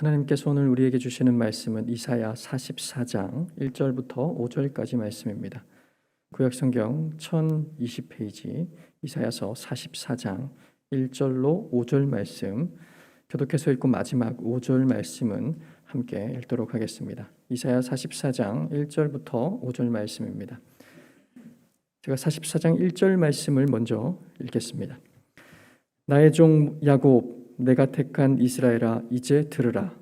하나님께서 오늘 우리에게 주시는 말씀은 이사야 44장 1절부터 5절까지 말씀입니다. 구약성경 1020페이지 이사야서 44장 1절로 5절 말씀, 교독해서 읽고 마지막 5절 말씀은 함께 읽도록 하겠습니다. 이사야 44장 1절부터 5절 말씀입니다. 제가 44장 1절 말씀을 먼저 읽겠습니다. 나의 종 야곱, 내가 택한 이스라엘아, 이제 들으라.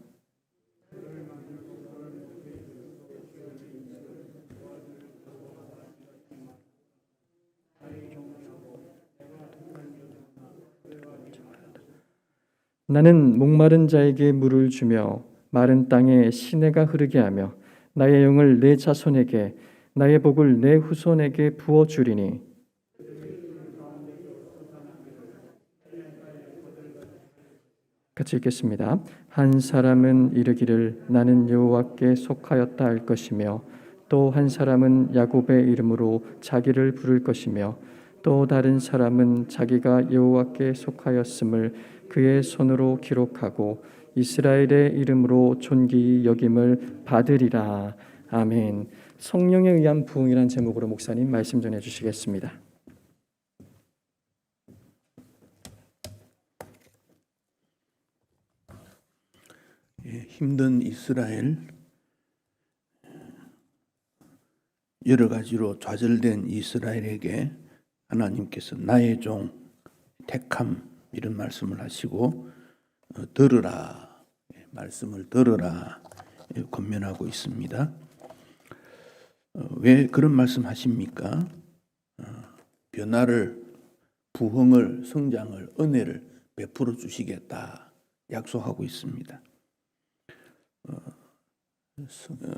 나는 목마른 자에게 물을 주며 마른 땅에 시내가 흐르게 하며 나의 영을 내 자손에게 나의 복을 내 후손에게 부어 주리니 같이 읽겠습니다. 한 사람은 이르기를 나는 여호와께 속하였다 할 것이며 또 한 사람은 야곱의 이름으로 자기를 부를 것이며 또 다른 사람은 자기가 여호와께 속하였음을 그의 손으로 기록하고 이스라엘의 이름으로 존귀히 여김을 받으리라. 아멘. 성령에 의한 부흥이라는 제목으로 목사님 말씀 전해 주시겠습니다. 힘든 이스라엘, 여러 가지로 좌절된 이스라엘에게 하나님께서 나의 종 택함 이런 말씀을 하시고 들으라, 말씀을 들으라 권면하고 있습니다. 왜 그런 말씀 하십니까? 변화를, 부흥을, 성장을, 은혜를 베풀어 주시겠다 약속하고 있습니다.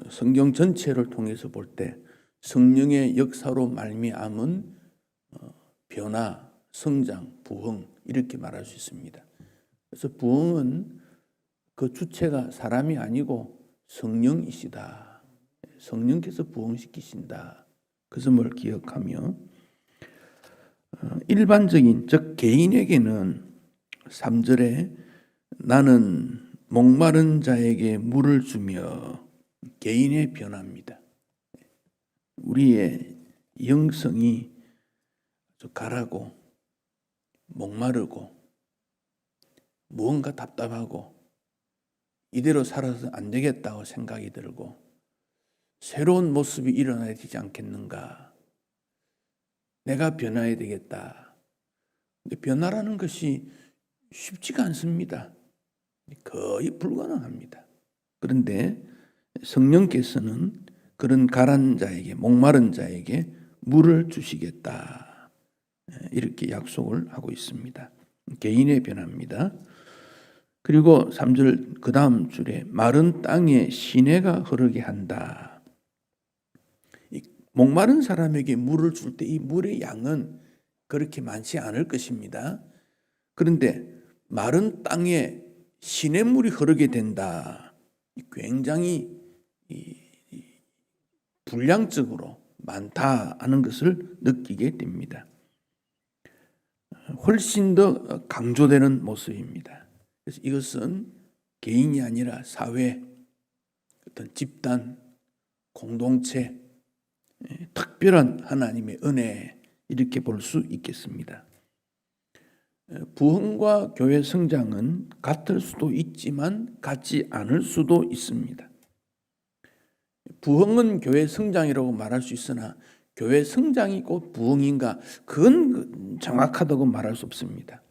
성경 전체를 통해서 볼 때 성령의 역사로 말미암은 변화, 성장, 부흥 이렇게 말할 수 있습니다. 그래서 부흥은 그 주체가 사람이 아니고 성령이시다. 성령께서 부흥시키신다. 그 점을 기억하며 일반적인 즉 개인에게는 3절에 나는 목마른 자에게 물을 주며 개인의 변화입니다. 우리의 영성이 가라고 목마르고 무언가 답답하고 이대로 살아서 안 되겠다고 생각이 들고 새로운 모습이 일어나야 되지 않겠는가? 내가 변화해야 되겠다. 근데 변화라는 것이 쉽지가 않습니다. 거의 불가능합니다. 그런데 성령께서는 그런 가란 자에게, 목마른 자에게 물을 주시겠다. 이렇게 약속을 하고 있습니다. 개인의 변화입니다. 그리고 3절 그 다음 줄에 마른 땅에 시내가 흐르게 한다. 목마른 사람에게 물을 줄 때 이 물의 양은 그렇게 많지 않을 것입니다. 그런데 마른 땅에 시냇물이 흐르게 된다. 굉장히 분량적으로 많다 하는 것을 느끼게 됩니다. 훨씬 더 강조되는 모습입니다. 그래서 이것은 개인이 아니라 사회, 어떤 집단, 공동체, 특별한 하나님의 은혜 이렇게 볼 수 있겠습니다. 부흥과 교회 성장은 같을 수도 있지만 같지 않을 수도 있습니다. 부흥은 교회 성장이라고 말할 수 있으나 교회 성장이 곧 부흥인가? 그건 정확하다고 말할 수 없습니다.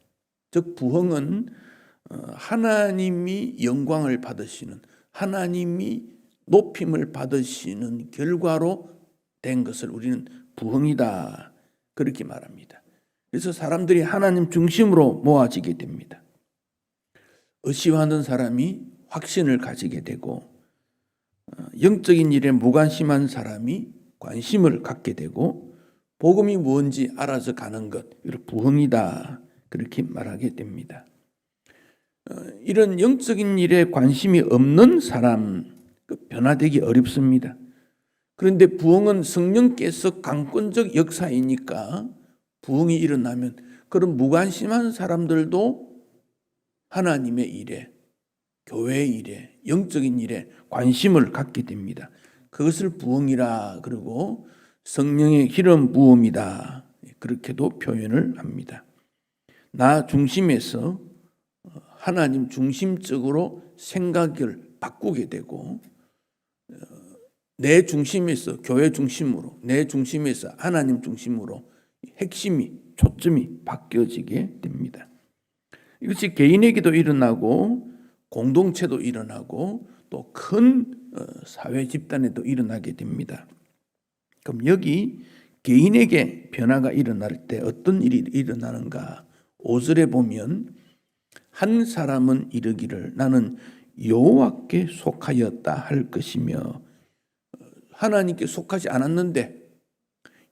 즉 부흥은 하나님이 영광을 받으시는, 하나님이 높임을 받으시는 결과로 된 것을 우리는 부흥이다 그렇게 말합니다. 그래서 사람들이 하나님 중심으로 모아지게 됩니다. 의심하는 사람이 확신을 가지게 되고 영적인 일에 무관심한 사람이 관심을 갖게 되고 복음이 뭔지 알아서 가는 것, 이걸 부흥이다 그렇게 말하게 됩니다. 이런 영적인 일에 관심이 없는 사람 변화되기 어렵습니다. 그런데 부흥은 성령께서 강권적 역사이니까 부흥이 일어나면 그런 무관심한 사람들도 하나님의 일에, 교회 일에, 영적인 일에 관심을 갖게 됩니다. 그것을 부흥이라 그러고 성령의 기름 부음이다, 그렇게도 표현을 합니다. 나 중심에서 하나님 중심적으로 생각을 바꾸게 되고, 내 중심에서 교회 중심으로, 내 중심에서 하나님 중심으로 핵심이, 초점이 바뀌어지게 됩니다. 이것이 개인에게도 일어나고 공동체도 일어나고 또 큰 사회 집단에도 일어나게 됩니다. 그럼 여기 개인에게 변화가 일어날 때 어떤 일이 일어나는가? 5절에 보면 한 사람은 이르기를 나는 여호와께 속하였다 할 것이며, 하나님께 속하지 않았는데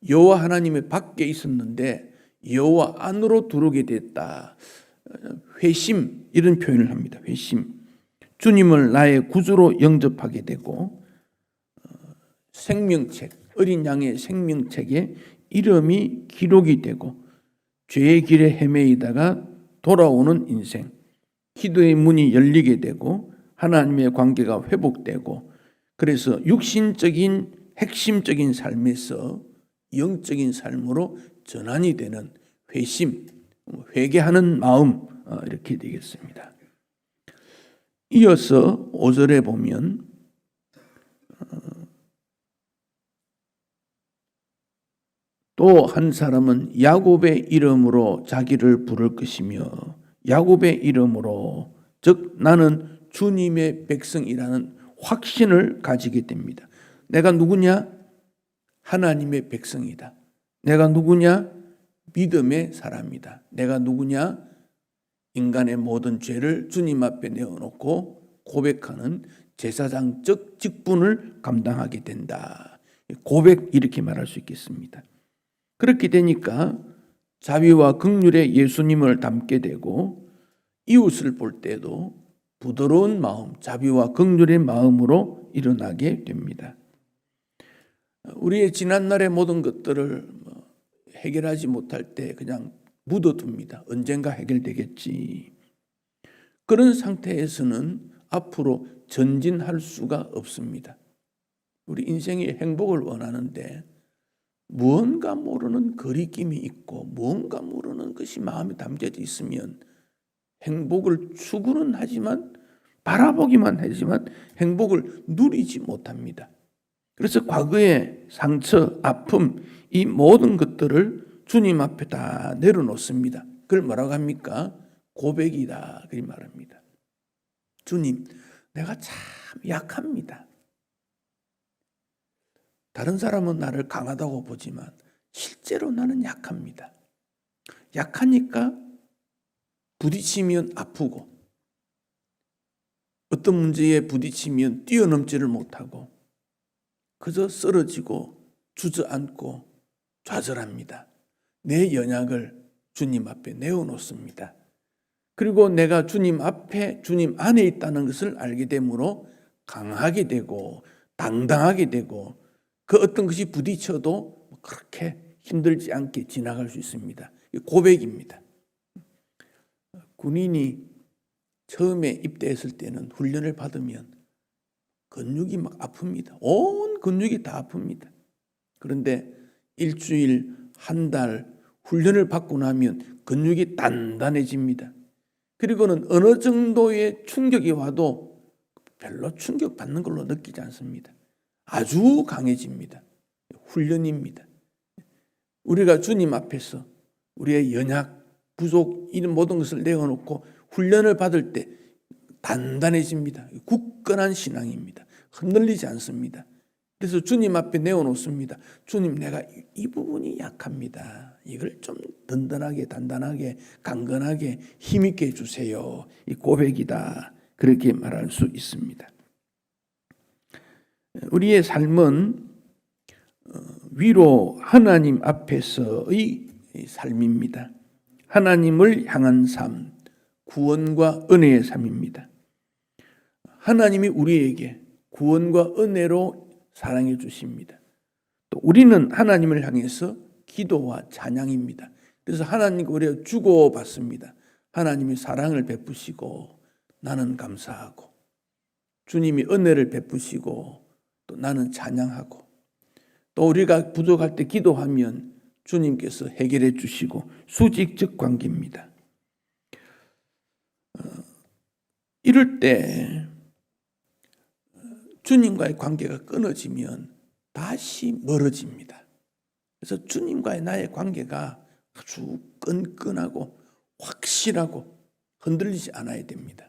여호와 하나님의 밖에 있었는데 여호와 안으로 들어오게 됐다. 회심, 이런 표현을 합니다. 회심. 주님을 나의 구주로 영접하게 되고 생명책, 어린 양의 생명책에 이름이 기록이 되고 죄의 길에 헤매이다가 돌아오는 인생, 기도의 문이 열리게 되고 하나님의 관계가 회복되고, 그래서 육신적인 핵심적인 삶에서 영적인 삶으로 전환이 되는 회심, 회개하는 마음, 이렇게 되겠습니다. 이어서 5절에 보면 또 한 사람은 야곱의 이름으로 자기를 부를 것이며, 야곱의 이름으로, 즉 나는 주님의 백성이라는 확신을 가지게 됩니다. 내가 누구냐? 하나님의 백성이다. 내가 누구냐? 믿음의 사람이다. 내가 누구냐? 인간의 모든 죄를 주님 앞에 내어놓고 고백하는 제사장적 직분을 감당하게 된다. 고백, 이렇게 말할 수 있겠습니다. 그렇게 되니까 자비와 긍휼의 예수님을 닮게 되고 이웃을 볼 때도 부드러운 마음, 자비와 긍휼의 마음으로 일어나게 됩니다. 우리의 지난날의 모든 것들을 해결하지 못할 때 그냥 묻어둡니다. 언젠가 해결되겠지. 그런 상태에서는 앞으로 전진할 수가 없습니다. 우리 인생의 행복을 원하는데 무언가 모르는 거리낌이 있고 무언가 모르는 것이 마음에 담겨져 있으면 행복을 추구는 하지만, 바라보기만 하지만 행복을 누리지 못합니다. 그래서 과거의 상처, 아픔, 이 모든 것들을 주님 앞에 다 내려놓습니다. 그걸 뭐라고 합니까? 고백이다, 그렇게 말합니다. 주님, 내가 참 약합니다. 다른 사람은 나를 강하다고 보지만 실제로 나는 약합니다. 약하니까 부딪히면 아프고, 어떤 문제에 부딪히면 뛰어넘지를 못하고 그저 쓰러지고 주저앉고 좌절합니다. 내 연약을 주님 앞에 내어놓습니다. 그리고 내가 주님 앞에, 주님 안에 있다는 것을 알게 되므로 강하게 되고 당당하게 되고, 그 어떤 것이 부딪혀도 그렇게 힘들지 않게 지나갈 수 있습니다. 고백입니다. 군인이 처음에 입대했을 때는 훈련을 받으면 근육이 막 아픕니다. 온 근육이 다 아픕니다. 그런데 일주일, 한 달 훈련을 받고 나면 근육이 단단해집니다. 그리고는 어느 정도의 충격이 와도 별로 충격받는 걸로 느끼지 않습니다. 아주 강해집니다. 훈련입니다. 우리가 주님 앞에서 우리의 연약, 부족, 이런 모든 것을 내어놓고 훈련을 받을 때 단단해집니다. 굳건한 신앙입니다. 흔들리지 않습니다. 그래서 주님 앞에 내어놓습니다. 주님, 내가 이 부분이 약합니다. 이걸 좀 든든하게, 단단하게, 강건하게, 힘있게 해주세요. 이 고백이다, 그렇게 말할 수 있습니다. 우리의 삶은 위로 하나님 앞에서의 삶입니다. 하나님을 향한 삶, 구원과 은혜의 삶입니다. 하나님이 우리에게 구원과 은혜로 사랑해 주십니다. 또 우리는 하나님을 향해서 기도와 찬양입니다. 그래서 하나님과 우리가 주고받습니다. 하나님이 사랑을 베푸시고 나는 감사하고 주님이 은혜를 베푸시고 또 나는 찬양하고 또 우리가 부족할 때 기도하면 주님께서 해결해 주시고 수직적 관계입니다. 이럴 때 주님과의 관계가 끊어지면 다시 멀어집니다. 그래서 주님과의 나의 관계가 아주 끈끈하고 확실하고 흔들리지 않아야 됩니다.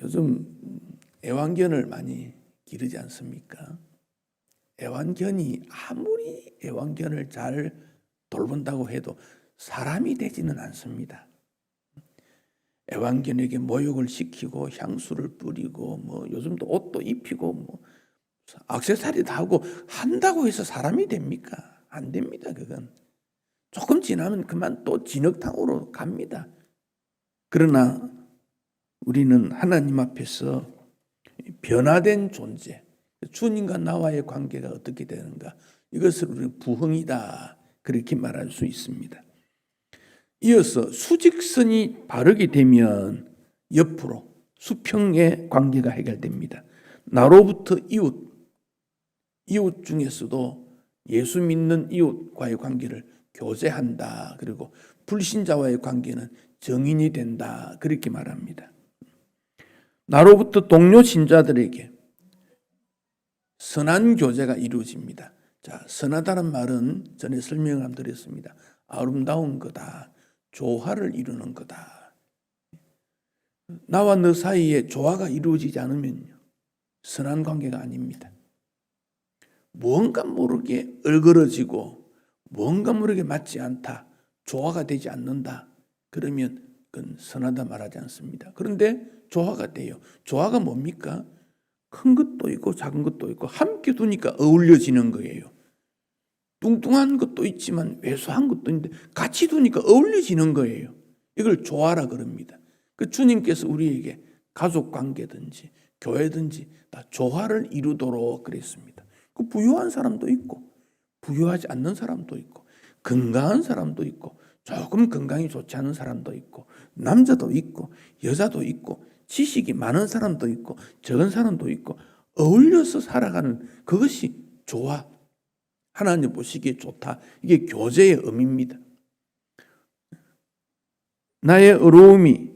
요즘 애완견을 많이 기르지 않습니까? 애완견이 아무리 애완견을 잘 돌본다고 해도 사람이 되지는 않습니다. 애완견에게 모욕을 시키고 향수를 뿌리고 뭐 요즘도 옷도 입히고 뭐 액세서리도 하고 한다고 해서 사람이 됩니까? 안 됩니다. 그건 조금 지나면 그만 또 진흙탕으로 갑니다. 그러나 우리는 하나님 앞에서 변화된 존재, 주님과 나와의 관계가 어떻게 되는가, 이것을 우리는 부흥이다 그렇게 말할 수 있습니다. 이어서 수직선이 바르게 되면 옆으로 수평의 관계가 해결됩니다. 나로부터 이웃 중에서도 예수 믿는 이웃과의 관계를 교제한다. 그리고 불신자와의 관계는 정인이 된다. 그렇게 말합니다. 나로부터 동료 신자들에게 선한 교제가 이루어집니다. 자, 선하다는 말은 전에 설명을 한번 드렸습니다. 아름다운 거다. 조화를 이루는 거다. 나와 너 사이에 조화가 이루어지지 않으면요, 선한 관계가 아닙니다. 뭔가 모르게 얼그러지고 뭔가 모르게 맞지 않다, 조화가 되지 않는다, 그러면 그건 선하다 말하지 않습니다. 그런데 조화가 돼요. 조화가 뭡니까? 큰 것도 있고 작은 것도 있고 함께 두니까 어울려지는 거예요. 뚱뚱한 것도 있지만 왜소한 것도 있는데 같이 두니까 어울려지는 거예요. 이걸 조화라 그럽니다. 그 주님께서 우리에게 가족 관계든지 교회든지 다 조화를 이루도록 그랬습니다. 그 부유한 사람도 있고 부유하지 않는 사람도 있고 건강한 사람도 있고 조금 건강이 좋지 않은 사람도 있고 남자도 있고 여자도 있고 지식이 많은 사람도 있고 적은 사람도 있고 어울려서 살아가는 그것이 조화. 하나님 보시기에 좋다. 이게 교제의 의미입니다. 나의 어려움이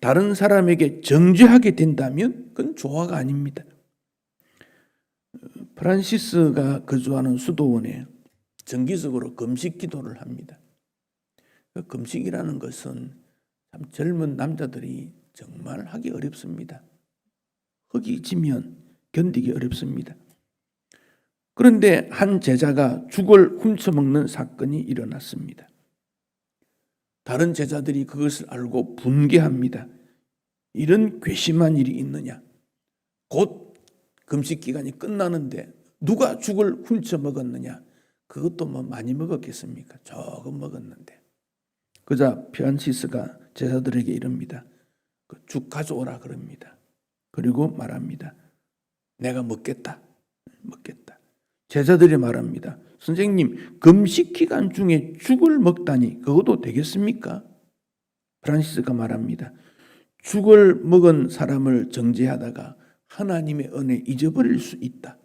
다른 사람에게 정죄하게 된다면 그건 조화가 아닙니다. 프란시스가 거주하는 수도원에 정기적으로 금식 기도를 합니다. 금식이라는 것은 참 젊은 남자들이 정말 하기 어렵습니다. 흙이 지면 견디기 어렵습니다. 그런데 한 제자가 죽을 훔쳐먹는 사건이 일어났습니다. 다른 제자들이 그것을 알고 분개합니다. 이런 괘씸한 일이 있느냐? 곧 금식 기간이 끝나는데 누가 죽을 훔쳐먹었느냐? 그것도 뭐 많이 먹었겠습니까? 조금 먹었는데. 그자 프란시스가 제자들에게 이릅니다. 죽 가져오라 그럽니다. 그리고 말합니다. 내가 먹겠다. 제자들이 말합니다. 선생님, 금식 기간 중에 죽을 먹다니 그것도 되겠습니까? 프란시스가 말합니다. 죽을 먹은 사람을 정죄하다가 하나님의 은혜 잊어버릴 수 있다.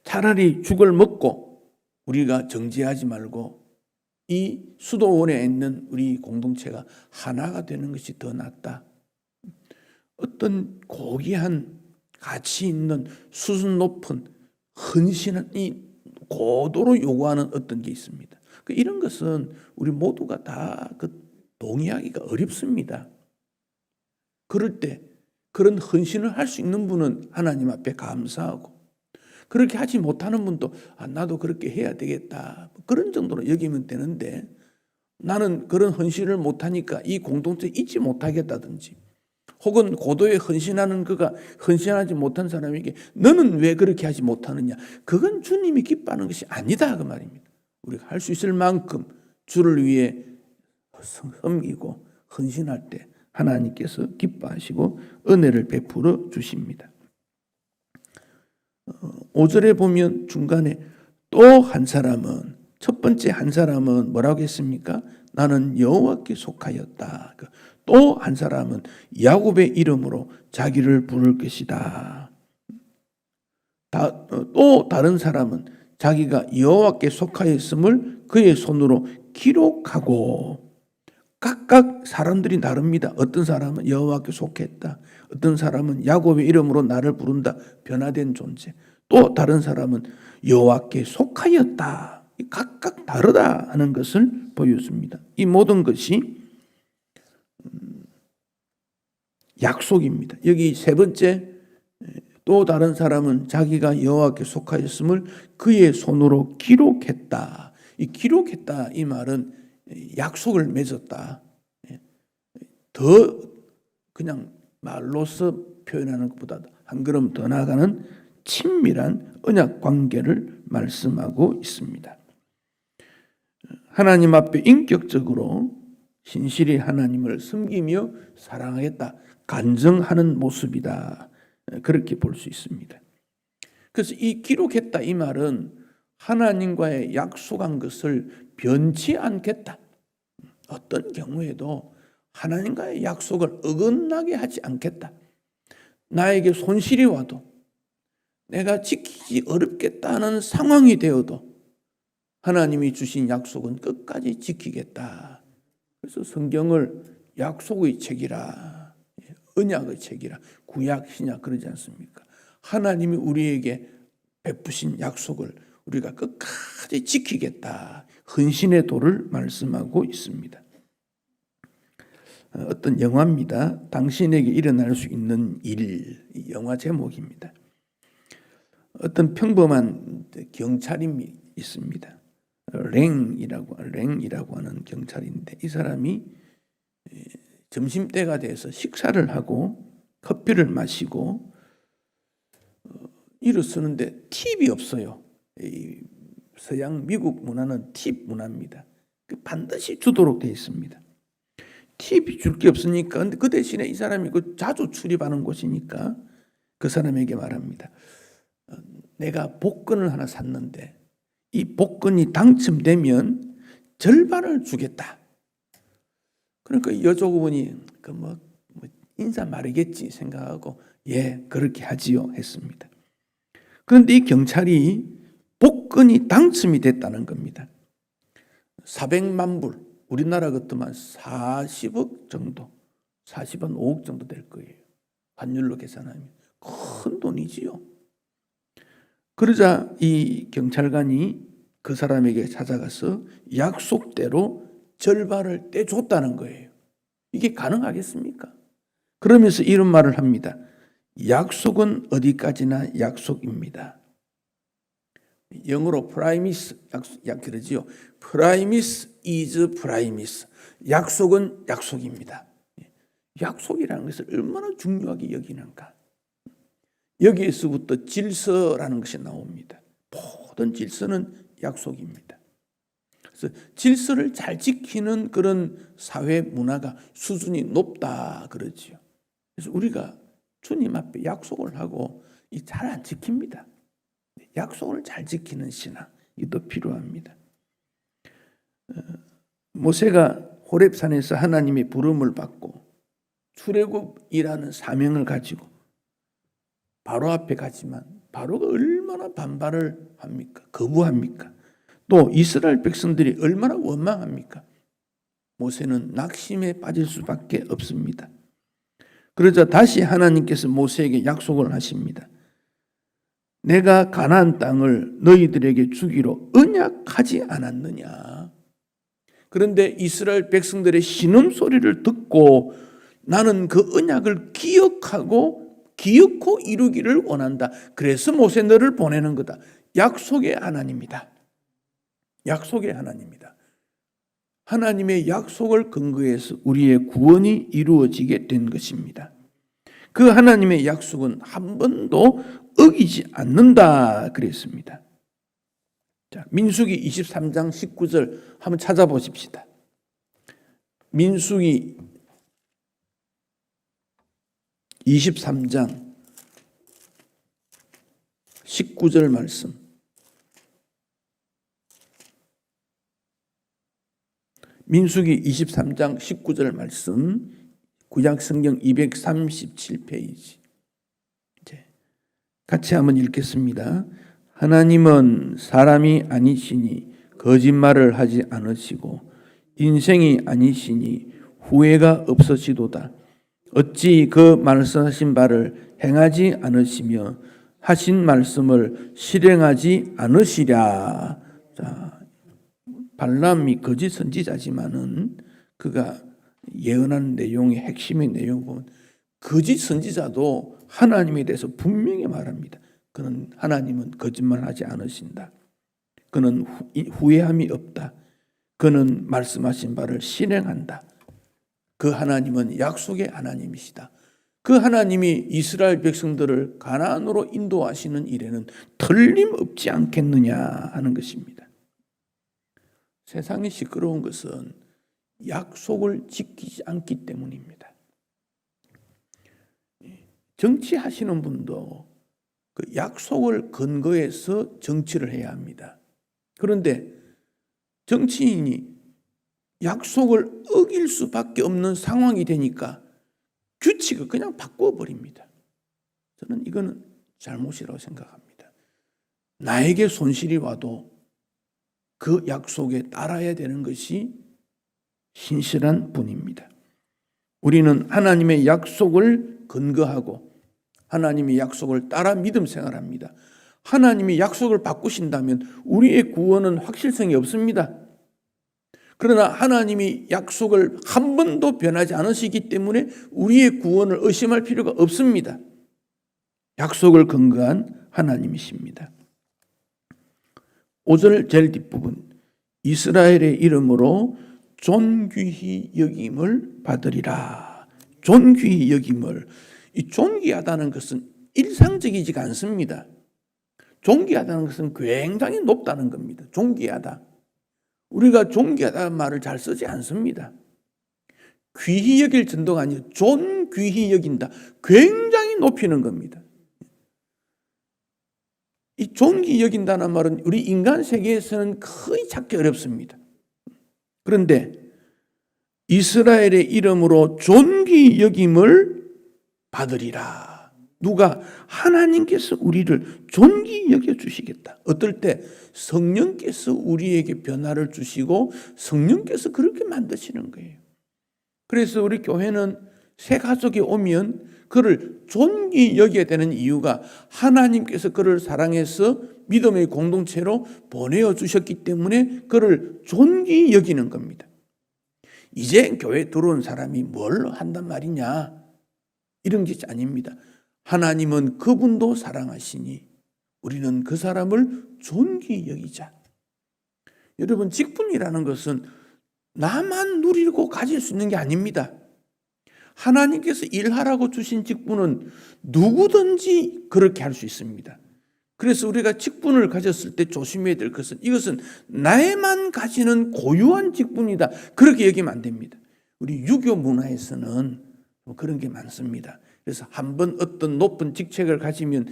차라리 죽을 먹고 우리가 정죄하지 말고 이 수도원에 있는 우리 공동체가 하나가 되는 것이 더 낫다. 어떤 고귀한 가치 있는 수준 높은 헌신이 고도로 요구하는 어떤 게 있습니다. 이런 것은 우리 모두가 다 동의하기가 어렵습니다. 그럴 때 그런 헌신을 할 수 있는 분은 하나님 앞에 감사하고 그렇게 하지 못하는 분도 나도 그렇게 해야 되겠다 그런 정도로 여기면 되는데 나는 그런 헌신을 못하니까 이 공동체에 있지 못하겠다든지 혹은 고도에 헌신하는 그가 헌신하지 못한 사람에게 너는 왜 그렇게 하지 못하느냐, 그건 주님이 기뻐하는 것이 아니다 그 말입니다. 우리가 할 수 있을 만큼 주를 위해 섬기고 헌신할 때 하나님께서 기뻐하시고 은혜를 베풀어 주십니다. 5절에 보면 중간에 또 한 사람은, 첫 번째 한 사람은 뭐라고 했습니까? 나는 여호와께 속하였다. 또 한 사람은 야곱의 이름으로 자기를 부를 것이다. 또 다른 사람은 자기가 여호와께 속하였음을 그의 손으로 기록하고, 각각 사람들이 다릅니다. 어떤 사람은 여호와께 속했다. 어떤 사람은 야곱의 이름으로 나를 부른다. 변화된 존재. 또 다른 사람은 여호와께 속하였다. 각각 다르다 하는 것을 보여줍니다. 이 모든 것이 약속입니다. 여기 세 번째, 또 다른 사람은 자기가 여호와께 속하였음을 그의 손으로 기록했다. 이 기록했다 이 말은 약속을 맺었다. 더 그냥 말로서 표현하는 것보다 한 걸음 더 나아가는 친밀한 언약 관계를 말씀하고 있습니다. 하나님 앞에 인격적으로 신실히 하나님을 섬기며 사랑하겠다, 간증하는 모습이다. 그렇게 볼 수 있습니다. 그래서 이 기록했다 이 말은 하나님과의 약속한 것을 변치 않겠다. 어떤 경우에도 하나님과의 약속을 어긋나게 하지 않겠다. 나에게 손실이 와도, 내가 지키기 어렵겠다는 상황이 되어도 하나님이 주신 약속은 끝까지 지키겠다. 그래서 성경을 약속의 책이라, 언약의 책이라, 구약, 신약 그러지 않습니까? 하나님이 우리에게 베푸신 약속을 우리가 끝까지 지키겠다. 헌신의 도를 말씀하고 있습니다. 어떤 영화입니다. 당신에게 일어날 수 있는 일, 이 영화 제목입니다. 어떤 평범한 경찰이 있습니다. 랭이라고 하는 경찰인데, 이 사람이 점심때가 돼서 식사를 하고 커피를 마시고 일어서는데 팁이 없어요. 이 서양 미국 문화는 팁 문화입니다. 반드시 주도록 되어 있습니다. 팁이 줄 게 없으니까, 근데 그 대신에 이 사람이 자주 출입하는 곳이니까 그 사람에게 말합니다. 내가 복권을 하나 샀는데 이 복권이 당첨되면 절반을 주겠다. 그러니까 여조원이 인사 말이겠지 생각하고 예, 그렇게 하지요 했습니다. 그런데 이 경찰이 복권이 당첨이 됐다는 겁니다. 400만 불, 우리나라 같으면 40억 정도, 40한 5억 정도 될 거예요. 환율로 계산하면 큰 돈이지요. 그러자 이 경찰관이 그 사람에게 찾아가서 약속대로 절반을 떼줬다는 거예요. 이게 가능하겠습니까? 그러면서 이런 말을 합니다. 약속은 어디까지나 약속입니다. 영어로 프라이미스, 그러지요. 프라이미스 is 프라이미스. 약속은 약속입니다. 약속이라는 것을 얼마나 중요하게 여기는가. 여기에서부터 질서라는 것이 나옵니다. 모든 질서는 약속입니다. 그래서 질서를 잘 지키는 그런 사회 문화가 수준이 높다 그러지요. 그래서 우리가 주님 앞에 약속을 하고 잘 안 지킵니다. 약속을 잘 지키는 신앙, 이도 필요합니다. 모세가 호렙산에서 하나님의 부름을 받고 출애굽이라는 사명을 가지고 바로 앞에 가지만 바로가 얼마나 반발을 합니까? 거부합니까? 또 이스라엘 백성들이 얼마나 원망합니까? 모세는 낙심에 빠질 수밖에 없습니다. 그러자 다시 하나님께서 모세에게 약속을 하십니다. 내가 가나안 땅을 너희들에게 주기로 언약하지 않았느냐? 그런데 이스라엘 백성들의 신음소리를 듣고 나는 그 언약을 기억고 이루기를 원한다. 그래서 모세 너를 보내는 거다. 약속의 하나님이다. 약속의 하나님이다. 하나님의 약속을 근거해서 우리의 구원이 이루어지게 된 것입니다. 그 하나님의 약속은 한 번도 어기지 않는다 그랬습니다. 자, 민수기 23장 19절 한번 찾아보십시다. 민수기 23장 19절 말씀. 민수기 23장 19절 말씀 구약 성경 237페이지. 같이 한번 읽겠습니다. 하나님은 사람이 아니시니 거짓말을 하지 않으시고 인생이 아니시니 후회가 없으시도다. 어찌 그 말씀하신 바를 행하지 않으시며 하신 말씀을 실행하지 않으시랴. 자, 발람이 거짓 선지자지만은 그가 예언하는 내용의 핵심의 내용을 보면 거짓 선지자도 하나님에 대해서 분명히 말합니다. 그는 하나님은 거짓말하지 않으신다. 그는 후회함이 없다. 그는 말씀하신 바를 실행한다. 그 하나님은 약속의 하나님이시다. 그 하나님이 이스라엘 백성들을 가나안으로 인도하시는 일에는 틀림없지 않겠느냐 하는 것입니다. 세상이 시끄러운 것은 약속을 지키지 않기 때문입니다. 정치하시는 분도 그 약속을 근거해서 정치를 해야 합니다. 그런데 정치인이 약속을 어길 수밖에 없는 상황이 되니까 규칙을 그냥 바꿔버립니다. 저는 이거는 잘못이라고 생각합니다. 나에게 손실이 와도 그 약속에 따라야 되는 것이 신실한 분입니다. 우리는 하나님의 약속을 근거하고 하나님의 약속을 따라 믿음 생활합니다. 하나님이 약속을 바꾸신다면 우리의 구원은 확실성이 없습니다. 그러나 하나님이 약속을 한 번도 변하지 않으시기 때문에 우리의 구원을 의심할 필요가 없습니다. 약속을 근거한 하나님이십니다. 5절 제일 뒷부분, 이스라엘의 이름으로 존귀히 여김을 받으리라. 존귀히 여김을. 이 존귀하다는 것은 일상적이지가 않습니다. 존귀하다는 것은 굉장히 높다는 겁니다. 존귀하다. 우리가 존귀하다는 말을 잘 쓰지 않습니다. 귀히 여길 정도가 아니라 존귀히 여긴다. 굉장히 높이는 겁니다. 이 존귀히 여긴다는 말은 우리 인간 세계에서는 거의 찾기 어렵습니다. 그런데 이스라엘의 이름으로 존귀히 여김을 받으리라. 누가? 하나님께서 우리를 존귀히 여겨주시겠다. 어떨 때? 성령께서 우리에게 변화를 주시고 성령께서 그렇게 만드시는 거예요. 그래서 우리 교회는 새 가족이 오면 그를 존귀히 여겨야 되는 이유가 하나님께서 그를 사랑해서 믿음의 공동체로 보내어 주셨기 때문에 그를 존귀히 여기는 겁니다. 이제 교회에 들어온 사람이 뭘 한단 말이냐? 이런 게 아닙니다. 하나님은 그분도 사랑하시니 우리는 그 사람을 존귀히 여기자. 여러분, 직분이라는 것은 나만 누리고 가질 수 있는 게 아닙니다. 하나님께서 일하라고 주신 직분은 누구든지 그렇게 할 수 있습니다. 그래서 우리가 직분을 가졌을 때 조심해야 될 것은 이것은 나에만 가지는 고유한 직분이다. 그렇게 여기면 안 됩니다. 우리 유교 문화에서는 그런 게 많습니다. 그래서 한번 어떤 높은 직책을 가지면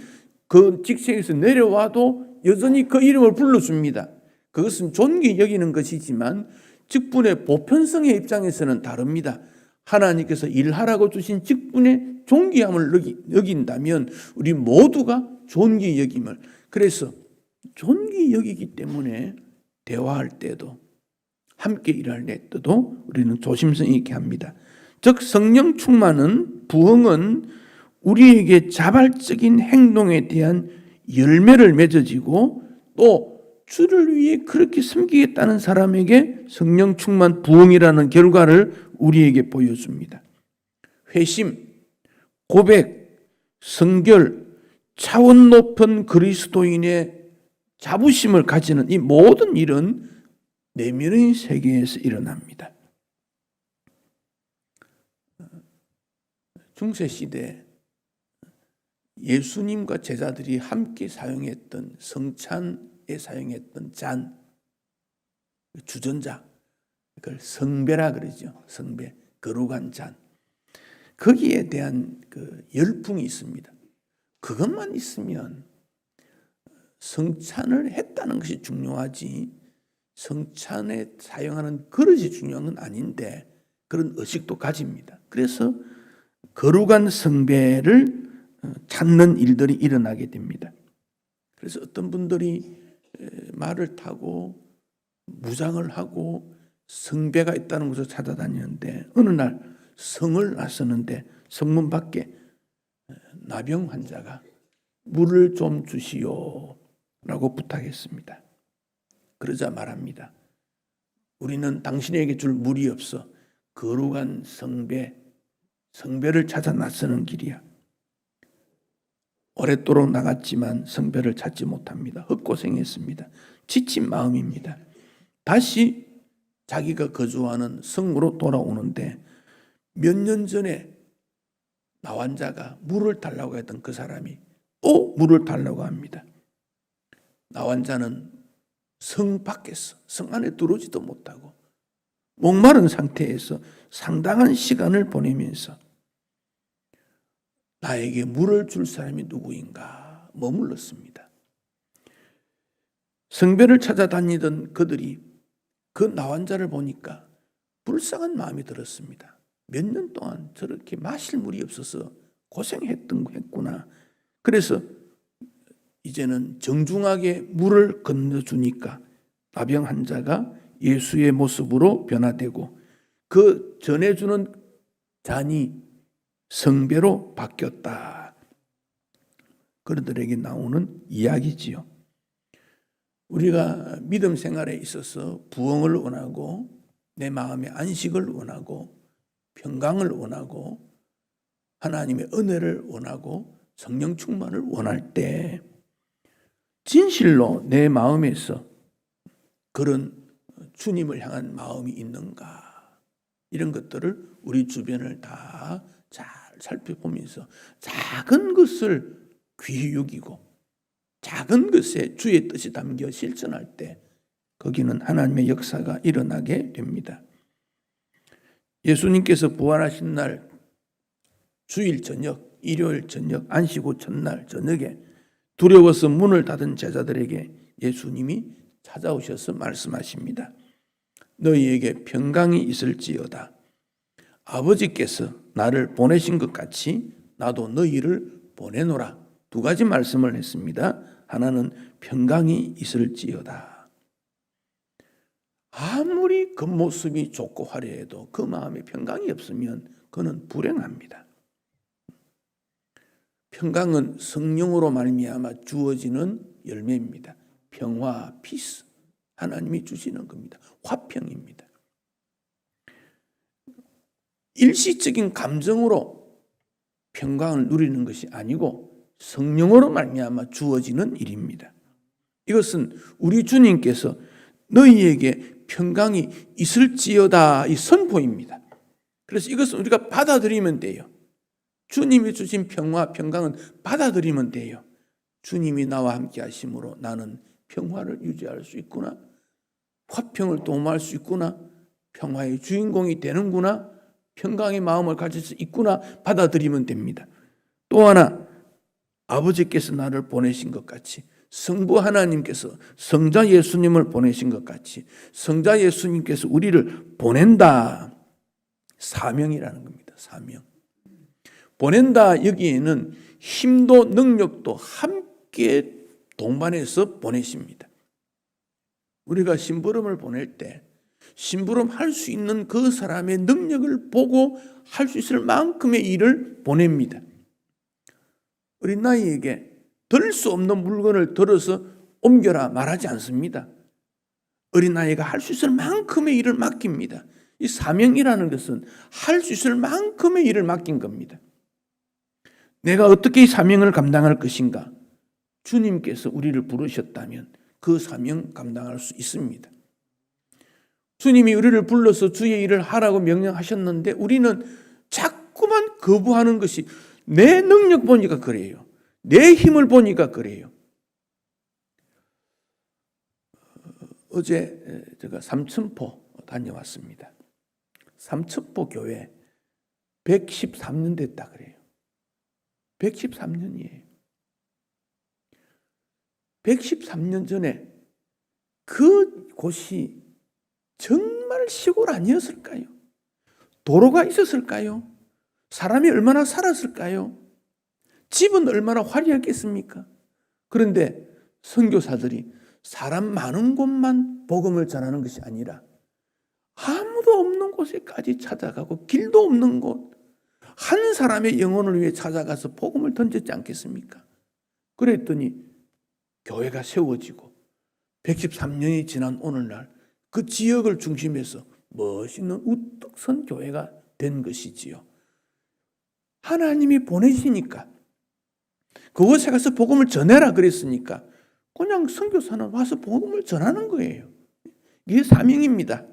그 직책에서 내려와도 여전히 그 이름을 불러줍니다. 그것은 존귀히 여기는 것이지만 직분의 보편성의 입장에서는 다릅니다. 하나님께서 일하라고 주신 직분의 존귀함을 여긴다면 우리 모두가 존귀히 여김을, 그래서 존귀히 여기기 때문에 대화할 때도 함께 일할 때도 우리는 조심성 있게 합니다. 즉 성령 충만은, 부흥은 우리에게 자발적인 행동에 대한 열매를 맺어지고 또 주를 위해 그렇게 섬기겠다는 사람에게 성령 충만 부흥이라는 결과를 우리에게 보여줍니다. 회심, 고백, 성결, 차원 높은 그리스도인의 자부심을 가지는 이 모든 일은 내면의 세계에서 일어납니다. 중세시대 예수님과 제자들이 함께 사용했던 성찬에 사용했던 잔, 주전자, 그걸 성배라 그러죠. 성배, 거룩한 잔. 거기에 대한 그 열풍이 있습니다. 그것만 있으면 성찬을 했다는 것이 중요하지 성찬에 사용하는 그릇이 중요한 건 아닌데 그런 의식도 가집니다. 그래서 거룩한 성배를 찾는 일들이 일어나게 됩니다. 그래서 어떤 분들이 말을 타고 무장을 하고 성배가 있다는 곳을 찾아다니는데 어느 날 성을 나서는데 성문 밖에 나병 환자가 물을 좀 주시오 라고 부탁했습니다. 그러자 말합니다. 우리는 당신에게 줄 물이 없어 거룩한 성배를 찾아 나서는 길이야. 오랫도록 나갔지만 성배를 찾지 못합니다. 헛고생했습니다. 지친 마음입니다. 다시 자기가 거주하는 성으로 돌아오는데 몇 년 전에 나환자가 물을 달라고 했던 그 사람이 또 물을 달라고 합니다. 나환자는 성 밖에서 성 안에 들어오지도 못하고 목마른 상태에서 상당한 시간을 보내면서 나에게 물을 줄 사람이 누구인가 머물렀습니다. 성배를 찾아다니던 그들이 그 나환자를 보니까 불쌍한 마음이 들었습니다. 몇 년 동안 저렇게 마실 물이 없어서 고생했구나. 그래서 이제는 정중하게 물을 건너주니까 나병 환자가 예수의 모습으로 변화되고 그 전해주는 잔이 성배로 바뀌었다. 그들에게 나오는 이야기지요. 우리가 믿음 생활에 있어서 부흥을 원하고 내 마음의 안식을 원하고 평강을 원하고 하나님의 은혜를 원하고 성령 충만을 원할 때 진실로 내 마음에서 그런 주님을 향한 마음이 있는가 이런 것들을 우리 주변을 다 잘 살펴보면서 작은 것을 귀히 여기고 작은 것에 주의 뜻이 담겨 실천할 때 거기는 하나님의 역사가 일어나게 됩니다. 예수님께서 부활하신 날 주일 저녁, 일요일 저녁, 안식 후 첫날 저녁에 두려워서 문을 닫은 제자들에게 예수님이 찾아오셔서 말씀하십니다. 너희에게 평강이 있을지어다. 아버지께서 나를 보내신 것 같이 나도 너희를 보내노라. 두 가지 말씀을 했습니다. 하나는 평강이 있을지어다. 아무리 겉모습이 좋고 화려해도 그 마음에 평강이 없으면 그는 불행합니다. 평강은 성령으로 말미암아 주어지는 열매입니다. 평화, 피스, 하나님이 주시는 겁니다. 화평입니다. 일시적인 감정으로 평강을 누리는 것이 아니고 성령으로 말미암아 주어지는 일입니다. 이것은 우리 주님께서 너희에게 평강이 있을지어다 이 선포입니다. 그래서 이것은 우리가 받아들이면 돼요. 주님이 주신 평강은 받아들이면 돼요. 주님이 나와 함께 하심으로 나는 평화를 유지할 수 있구나. 화평을 도모할 수 있구나. 평화의 주인공이 되는구나. 평강의 마음을 가질 수 있구나. 받아들이면 됩니다. 또 하나 아버지께서 나를 보내신 것 같이 성부 하나님께서 성자 예수님을 보내신 것 같이 성자 예수님께서 우리를 보낸다. 사명이라는 겁니다. 사명. 보낸다 여기에는 힘도 능력도 함께 동반해서 보내십니다. 우리가 심부름을 보낼 때 심부름 할 수 있는 그 사람의 능력을 보고 할 수 있을 만큼의 일을 보냅니다. 어린아이에게 들 수 없는 물건을 들어서 옮겨라 말하지 않습니다. 어린아이가 할 수 있을 만큼의 일을 맡깁니다. 이 사명이라는 것은 할 수 있을 만큼의 일을 맡긴 겁니다. 내가 어떻게 이 사명을 감당할 것인가? 주님께서 우리를 부르셨다면 그 사명 감당할 수 있습니다. 주님이 우리를 불러서 주의 일을 하라고 명령하셨는데 우리는 자꾸만 거부하는 것이 내 능력 보니까 그래요. 내 힘을 보니까 그래요. 어제 제가 삼천포 다녀왔습니다. 삼천포 교회 113년 됐다 그래요. 113년이에요. 113년 전에 그 곳이 정말 시골 아니었을까요? 도로가 있었을까요? 사람이 얼마나 살았을까요? 집은 얼마나 화려했겠습니까? 그런데 선교사들이 사람 많은 곳만 복음을 전하는 것이 아니라 아무도 없는 곳에까지 찾아가고 길도 없는 곳, 한 사람의 영혼을 위해 찾아가서 복음을 던졌지 않겠습니까? 그랬더니 교회가 세워지고 113년이 지난 오늘날 그 지역을 중심해서 멋있는 우뚝 선 교회가 된 것이지요. 하나님이 보내시니까, 그곳에 가서 복음을 전해라 그랬으니까 그냥 선교사는 와서 복음을 전하는 거예요. 이게 사명입니다.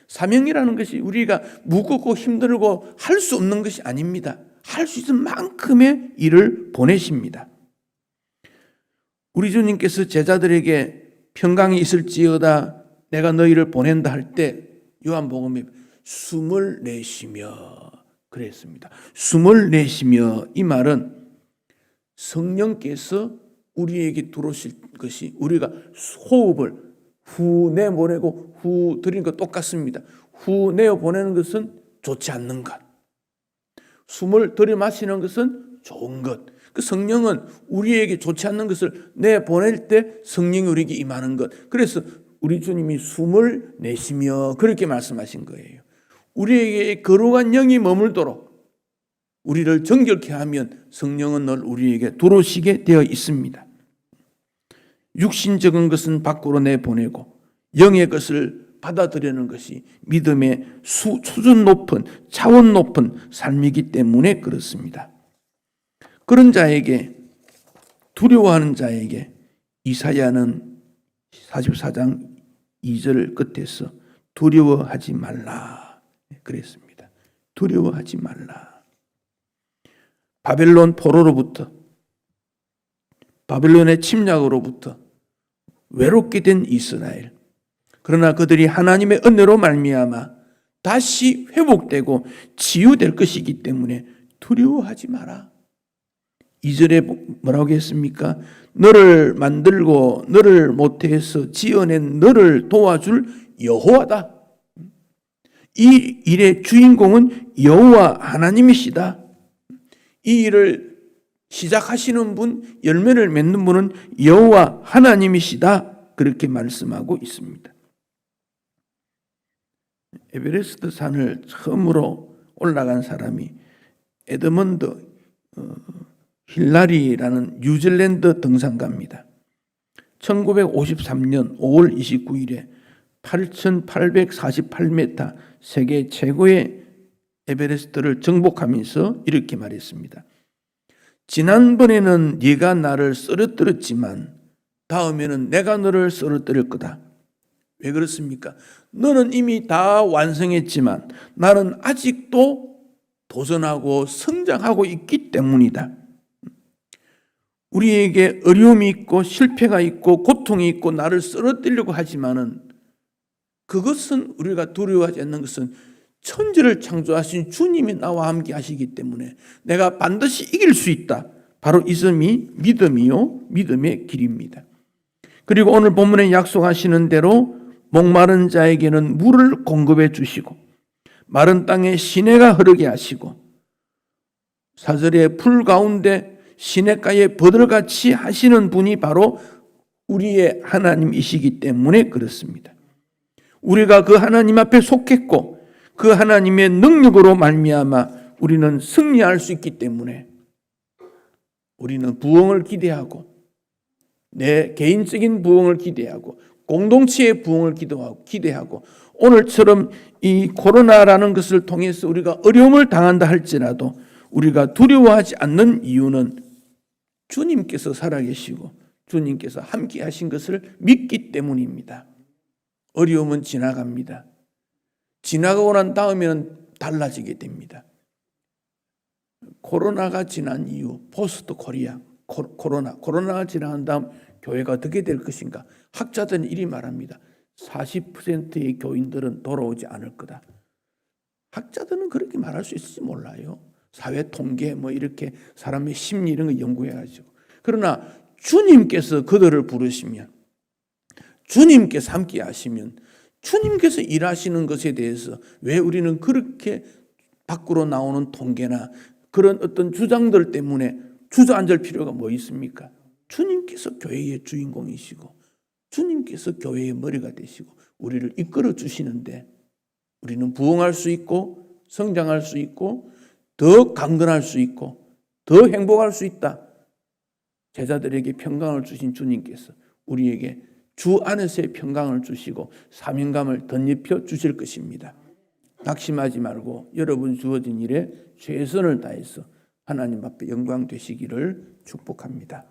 사명이라는 것이 우리가 무겁고 힘들고 할 수 없는 것이 아닙니다. 할 수 있는 만큼의 일을 보내십니다. 우리 주님께서 제자들에게 평강이 있을지어다 내가 너희를 보낸다 할 때 요한복음에 숨을 내쉬며 그랬습니다. 숨을 내쉬며, 이 말은 성령께서 우리에게 들어오실 것이, 우리가 호흡을 후 내보내고 후 들이는 것 똑같습니다. 후 내어보내는 것은 좋지 않는 것, 숨을 들이마시는 것은 좋은 것. 그 성령은 우리에게 좋지 않는 것을 내보낼 때 성령이 우리에게 임하는 것. 그래서 우리 주님이 숨을 내쉬며 그렇게 말씀하신 거예요. 우리에게 거룩한 영이 머물도록 우리를 정결케 하면 성령은 늘 우리에게 들어오시게 되어 있습니다. 육신적인 것은 밖으로 내보내고 영의 것을 받아들이는 것이 믿음의 수준 높은, 차원 높은 삶이기 때문에 그렇습니다. 그런 자에게, 두려워하는 자에게 이사야는 44장 2절 끝에서 두려워하지 말라 그랬습니다. 두려워하지 말라. 바벨론 포로로부터, 바벨론의 침략으로부터 외롭게 된 이스라엘, 그러나 그들이 하나님의 은혜로 말미암아 다시 회복되고 치유될 것이기 때문에 두려워하지 마라. 2절에 뭐라고 했습니까? 너를 만들고 너를 모태에서 지어낸 너를 도와줄 여호와다. 이 일의 주인공은 여호와 하나님이시다. 이 일을 시작하시는 분, 열매를 맺는 분은 여호와 하나님이시다. 그렇게 말씀하고 있습니다. 에베레스트 산을 처음으로 올라간 사람이 에드먼드 힐라리라는 뉴질랜드 등산가입니다. 1953년 5월 29일에 8,848m 세계 최고의 에베레스트를 정복하면서 이렇게 말했습니다. 지난번에는 네가 나를 쓰러뜨렸지만 다음에는 내가 너를 쓰러뜨릴 거다. 왜 그렇습니까? 너는 이미 다 완성했지만 나는 아직도 도전하고 성장하고 있기 때문이다. 우리에게 어려움이 있고 실패가 있고 고통이 있고 나를 쓰러뜨리려고 하지만은 그것은 우리가 두려워하지 않는 것은 천지를 창조하신 주님이 나와 함께 하시기 때문에 내가 반드시 이길 수 있다. 바로 이 점이 믿음이요, 믿음의 길입니다. 그리고 오늘 본문에 약속하시는 대로 목마른 자에게는 물을 공급해 주시고 마른 땅에 시내가 흐르게 하시고 4절에 풀 가운데 시냇가에 버들같이 하시는 분이 바로 우리의 하나님이시기 때문에 그렇습니다. 우리가 그 하나님 앞에 속했고 그 하나님의 능력으로 말미암아 우리는 승리할 수 있기 때문에 우리는 부흥을 기대하고 내 개인적인 부흥을 기대하고 공동체의 부흥을 기대하고 오늘처럼 이 코로나라는 것을 통해서 우리가 어려움을 당한다 할지라도 우리가 두려워하지 않는 이유는 주님께서 살아계시고 주님께서 함께 하신 것을 믿기 때문입니다. 어려움은 지나갑니다. 지나가고 난 다음에는 달라지게 됩니다. 코로나가 지난 이후 포스트 코리아, 코로나가 지난 다음 교회가 어떻게 될 것인가? 학자들은 이리 말합니다. 40%의 교인들은 돌아오지 않을 거다. 학자들은 그렇게 말할 수 있을지 몰라요. 사회 통계 뭐 이렇게 사람의 심리 이런 거 연구해가지고. 그러나 주님께서 그들을 부르시면, 주님께서 함께 하시면, 주님께서 일하시는 것에 대해서 왜 우리는 그렇게 밖으로 나오는 통계나 그런 어떤 주장들 때문에 주저앉을 필요가 뭐 있습니까? 주님께서 교회의 주인공이시고 주님께서 교회의 머리가 되시고 우리를 이끌어 주시는데 우리는 부흥할 수 있고 성장할 수 있고 더 강건할 수 있고 더 행복할 수 있다. 제자들에게 평강을 주신 주님께서 우리에게 주 안에서의 평강을 주시고 사명감을 덧입혀 주실 것입니다. 낙심하지 말고 여러분 주어진 일에 최선을 다해서 하나님 앞에 영광 되시기를 축복합니다.